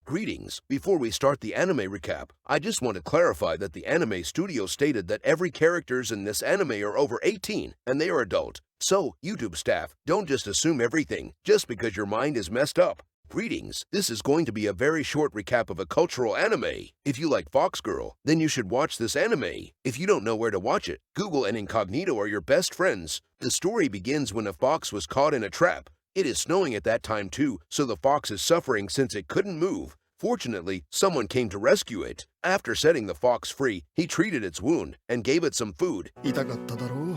Greetings. Before we start the anime recap, I just want to clarify that the anime studio stated that every characters in this anime are over 18 and they are adult. So, YouTube staff, don't just assume everything just because your mind is messed up. Greetings. This is going to be a very short recap of a cultural anime. If you like Fox Girl, then you should watch this anime. If you don't know where to watch it, Google and Incognito are your best friends. The story begins when a fox was caught in a trap. It is snowing at that time too, so the fox is suffering since it couldn't move. Fortunately, someone came to rescue it. After setting the fox free, he treated its wound and gave it some food. 痛かっただろう。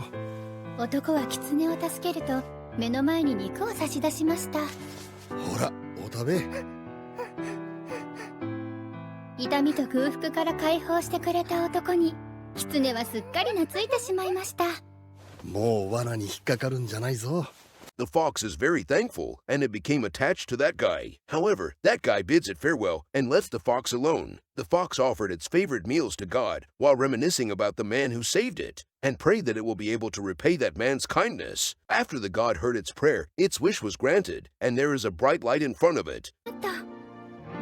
男は狐を助けると目の前に肉を差し出しました。ほら、お食べ。痛みと空腹から解放してくれた男に狐はすっかり懐いてしまいました。もう罠に引っかかるんじゃないぞ。The fox is very thankful, and it became attached to that guy. However, that guy bids it farewell and left the fox alone. The fox offered its favorite meals to God while reminiscing about the man who saved it, and prayed that it will be able to repay that man's kindness. After the god heard its prayer, its wish was granted, and there is a bright light in front of it.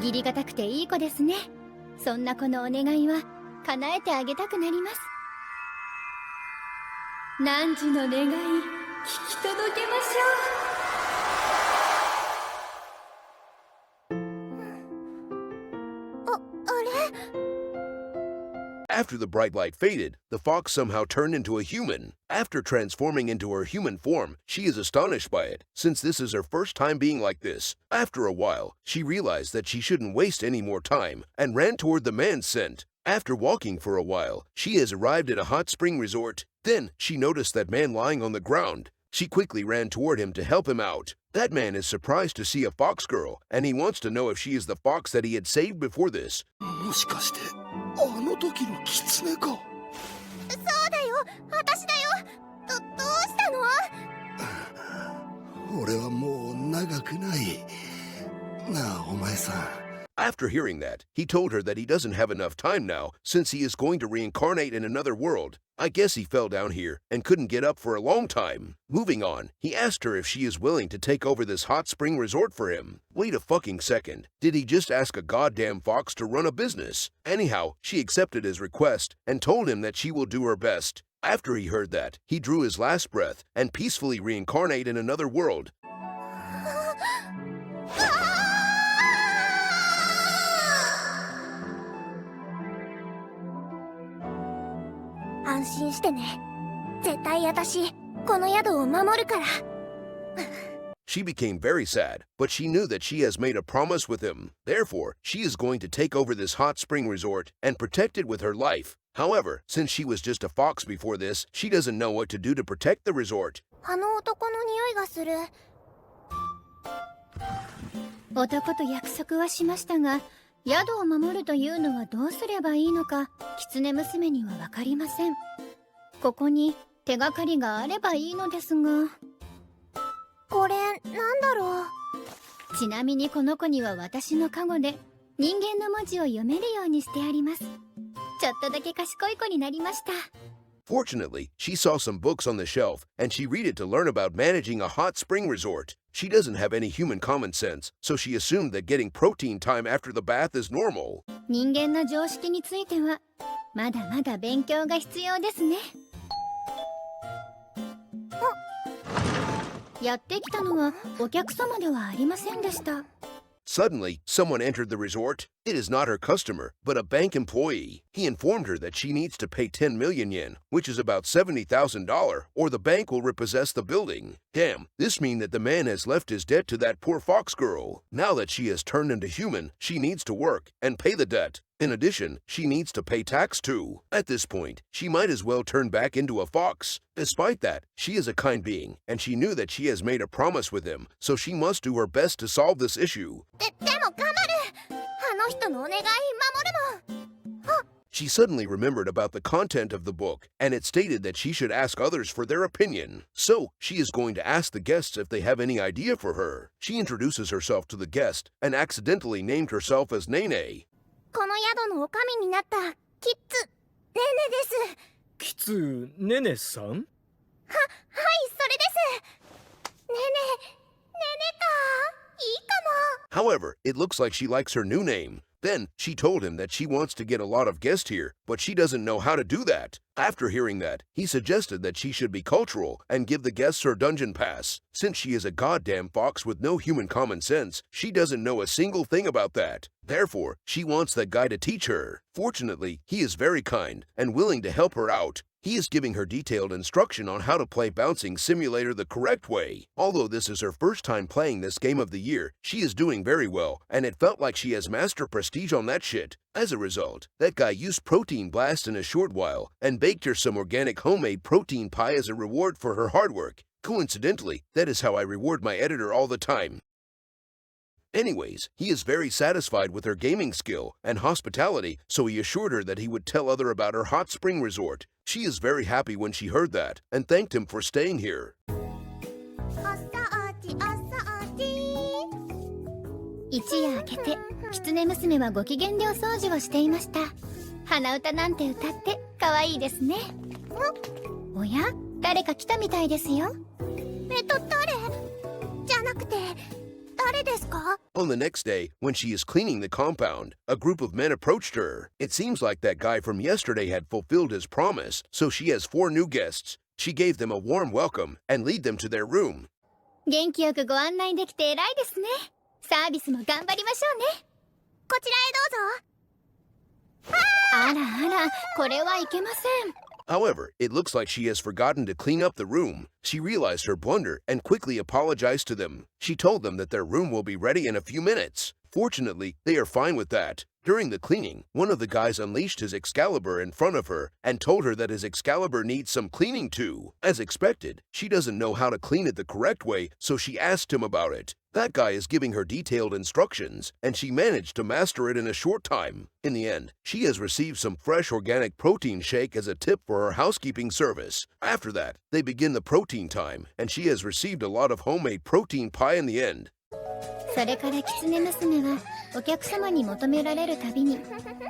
義理がたくていい子ですね。そんな子のお願いは叶えてあげたくなります。汝の願い聞き届けましょう。あれ？ After the bright light faded, the fox somehow turned into a human. After transforming into her human form, she is astonished by it, since this is her first time being like this. After a while, she realized that she shouldn't waste any more time, and ran toward the man's scent. After walking for a while, she has arrived at a hot spring resort. Then, she noticed that man lying on the ground. She quickly ran toward him to help him out. That man is surprised to see a fox girl, and he wants to know if she is the fox that he had saved before this. もしかして、あの時の狐か。そうだよ、私だよ。どうしたの？俺はもう長くない。なあ、お前さん。After hearing that, he told her that he doesn't have enough time now since he is going to reincarnate in another world. I guess he fell down here and couldn't get up for a long time. Moving on, he asked her if she is willing to take over this hot spring resort for him. Wait a fucking second. Did he just ask a goddamn fox to run a business? Anyhow, she accepted his request and told him that she will do her best. After he heard that, he drew his last breath and peacefully reincarnate in another world. 安心してね。絶対私、この宿を守るから。She became very sad, but she knew that she has made a promise with him. Therefore, she is going to take over this hot spring resort and protect it with her life. However, since she was just a fox before this, she doesn't know what to do to protect the resort. あの男の匂いがする。男と約束はしましたが、宿を守るというのはどうすればいいのか、狐娘にはわかりません。ここに手がかりがあればいいのですが。これ、なんだろう。ちなみにこの子には私の加護で、人間の文字を読めるようにしてあります。ちょっとだけ賢い子になりました。Fortunately, she saw some books on the shelf, and she read it to learn about managing a hot spring resort. She doesn't have any human common sense, so she assumed that getting protein time after the bath is normal. 人間の常識については、まだまだ勉強が必要ですね。やってきたのはお客様ではありませんでした。Suddenly, someone entered the resort. It is not her customer, but a bank employee. He informed her that she needs to pay 10 million yen, which is about $70,000, or the bank will repossess the building. Damn, this means that the man has left his debt to that poor fox girl. Now that she has turned into human, she needs to work and pay the debt. In addition, she needs to pay tax too. At this point, she might as well turn back into a fox. Despite that, she is a kind being, and she knew that she has made a promise with him, so she must do her best to solve this issue. でも頑張る。あの人のお願い守るもん。She suddenly remembered about the content of the book, and it stated that she should ask others for their opinion. So, she is going to ask the guests if they have any idea for her. She introduces herself to the guest, and accidentally named herself as Nene. この宿のおかみになったキッズねねです。キツねねさん？はい、それです。ねねか、いいかも。However, it looks like she likes her new name. Then she told him that she wants to get a lot of guests here, but she doesn't know how to do that. After hearing that, he suggested that she should be cultural and give the guests her dungeon pass. Since she is a goddamn fox with no human common sense, she doesn't know a single thing about that. Therefore, she wants that guy to teach her. Fortunately, he is very kind and willing to help her out. He is giving her detailed instruction on how to play Bouncing Simulator the correct way. Although this is her first time playing this game of the year, she is doing very well, and it felt like she has master prestige on that shit. As a result, that guy used Protein Blast in a short while and baked her some organic homemade protein pie as a reward for her hard work. Coincidentally, that is how I reward my editor all the time. Anyways, he is very satisfied with her gaming skill and hospitality, so he assured her that he would tell other about her hot spring resort. She is very happy when she heard that and thanked him for staying here. 一夜明けて狐娘はご機嫌でお掃除をしていました。鼻歌なんて歌って可愛いですね。おや、誰か来たみたいですよ。誰じゃなくて誰ですか？ On the next day, when she is cleaning the compound, a group of men approached her. It seems like that guy from yesterday had fulfilled his promise, so she has 4 new guests. She gave them a warm welcome and lead them to their room. 元気よくご案内できて偉いですね。サービスも頑張りましょうね。こちらへどうぞ。あらあら、これはいけません。 However, it looks like she has forgotten to clean up the room. She realized her blunder and quickly apologized to them. She told them that their room will be ready in a few minutes. Fortunately, they are fine with that. During the cleaning, one of the guys unleashed his Excalibur in front of her and told her that his Excalibur needs some cleaning too. As expected, she doesn't know how to clean it the correct way, so she asked him about it. That guy is giving her detailed instructions, and she managed to master it in a short time. In the end, she has received some fresh organic protein shake as a tip for her housekeeping service. After that, they begin the protein time, and she has received a lot of homemade protein pie in the end. それから狐娘はお客様に求められるたびに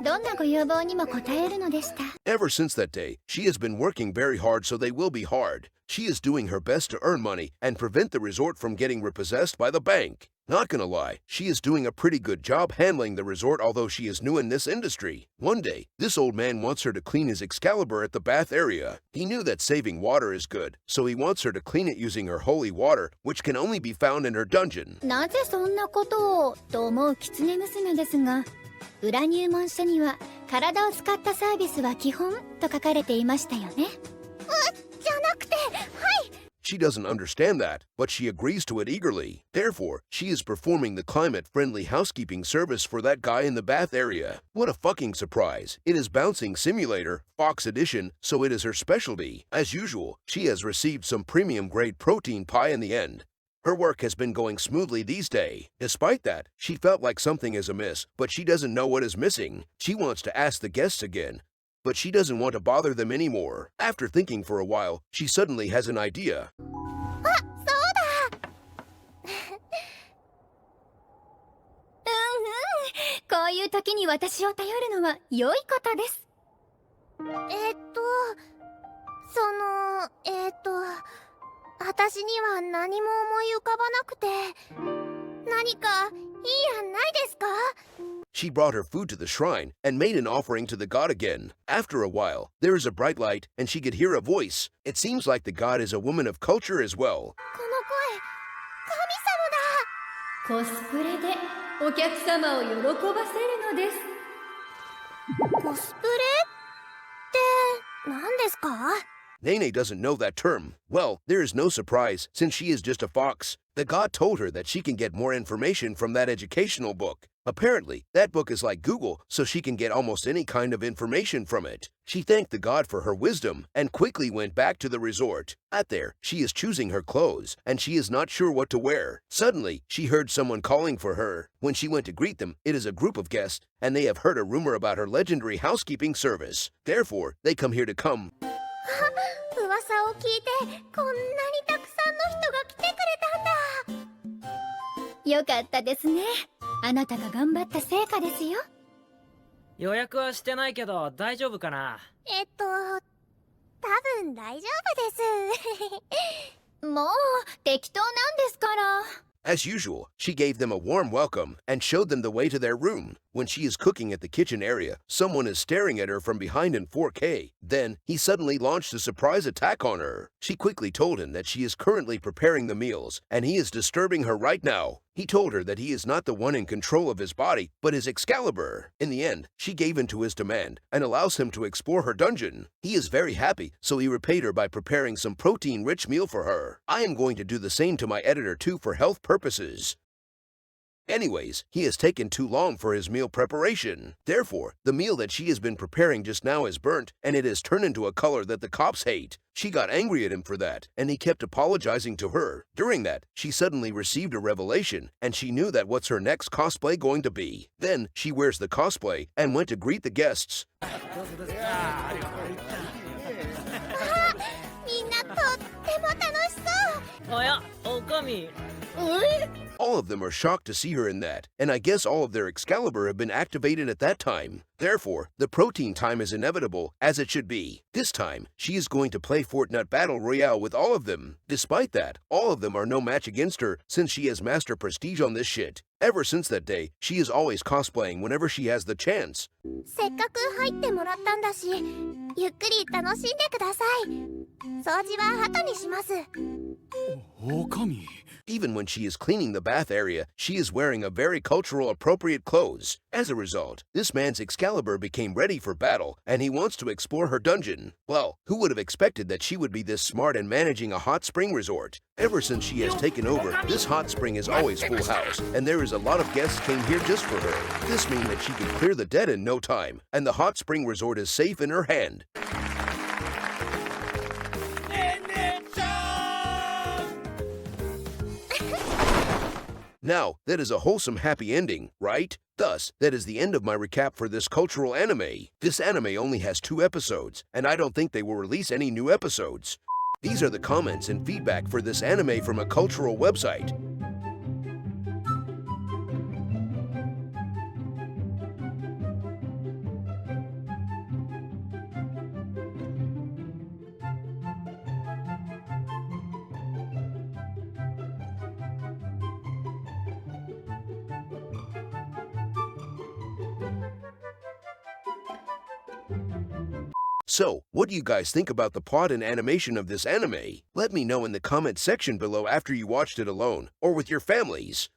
どんなご要望にも応えるのでした。 Ever since that day, she has been working very hard, so they will be hard. She is doing her best to earn money and prevent the resort from getting repossessed by the bank. Not gonna lie, she is doing a pretty good job handling the resort, although she is new in this industry. One day, this old man wants her to clean his Excalibur at the bath area. He knew that saving water is good, so he wants her to clean it using her holy water, which can only be found in her dungeon. なぜそんなことをと思う狐娘ですが、裏入門書には体を使ったサービスは基本と書かれていましたよね。じゃなくて、はい。 She doesn't understand that, but she agrees to it eagerly. Therefore, she is performing the climate-friendly housekeeping service for that guy in the bath area. What a fucking surprise. It is Bouncing Simulator, Fox Edition, so it is her specialty. As usual, she has received some premium-grade protein pie in the end. Her work has been going smoothly these days. Despite that, she felt like something is amiss, but she doesn't know what is missing. She wants to ask the guests again, but she doesn't want to bother them anymore. After thinking for a while, she suddenly has an idea. こういう時に私を頼るのは良いことです。私には何も思い浮かばなくて、何かいい案ないですか? She brought her food to the shrine and made an offering to the god again. After a while, there is a bright light and she could hear a voice. It seems like the god is a woman of culture as well. この声、神様だ。コスプレでお客様を喜ばせるのです。コスプレって何ですか? Nene doesn't know that term. Well, there is no surprise since she is just a fox. The god told her that she can get more information from that educational book. Apparently, that book is like Google, so she can get almost any kind of information from it. She thanked the god for her wisdom and quickly went back to the resort. At there, she is choosing her clothes, and she is not sure what to wear. Suddenly, she heard someone calling for her. When she went to greet them, it is a group of guests, and they have heard a rumor about her legendary housekeeping service. Therefore, they come here to come. 噂を聞いてこんなにたくさんの人が来てくれたんだ。よかったですね。あなたが頑張った成果ですよ。予約はしてないけど大丈夫かな？多分大丈夫です。もう適当なんですから。As usual, she gave them a warm welcome and showed them the way to their room. When she is cooking at the kitchen area, someone is staring at her from behind in 4K. Then, he suddenly launched a surprise attack on her. She quickly told him that she is currently preparing the meals, and he is disturbing her right now. He told her that he is not the one in control of his body, but his Excalibur. In the end, she gave in to his demand and allows him to explore her dungeon. He is very happy, so he repaid her by preparing some protein-rich meal for her. I am going to do the same to my editor too for health purposes. Anyways, he has taken too long for his meal preparation. Therefore, the meal that she has been preparing just now is burnt, and it has turned into a color that the cops hate. She got angry at him for that, and he kept apologizing to her. During that, she suddenly received a revelation, and she knew that what's her next cosplay going to be. Then, she wears the cosplay and went to greet the guests. みんなとっても楽しそう。おや、おかみ。All of them are shocked to see her in that, and I guess all of their Excalibur have been activated at that time. Therefore, the protein time is inevitable, as it should be. This time, she is going to play Fortnite Battle Royale with all of them. Despite that, all of them are no match against her since she has master prestige on this shit. Ever since that day, she is always cosplaying whenever she has the chance. せっかく入ってもらったんだし、ゆっくり楽しんでください。掃除は後にします。おかみ。 Even when she is cleaning the bath area, she is wearing a very cultural appropriate clothes. As a result, this man's Excalibur became ready for battle, and he wants to explore her dungeon. Well, who would have expected that she would be this smart and managing a hot spring resort? Ever since she has taken over, this hot spring is always full house, and there is a lot of guests came here just for her. This means that she can clear the dead in no time, and the hot spring resort is safe in her hand. Now, that is a wholesome happy ending, right? Thus, that is the end of my recap for this cultural anime. This anime only has 2 episodes, and I don't think they will release any new episodes. These are the comments and feedback for this anime from a cultural website. So, what do you guys think about the plot and animation of this anime? Let me know in the comment section below after you watched it alone or with your families.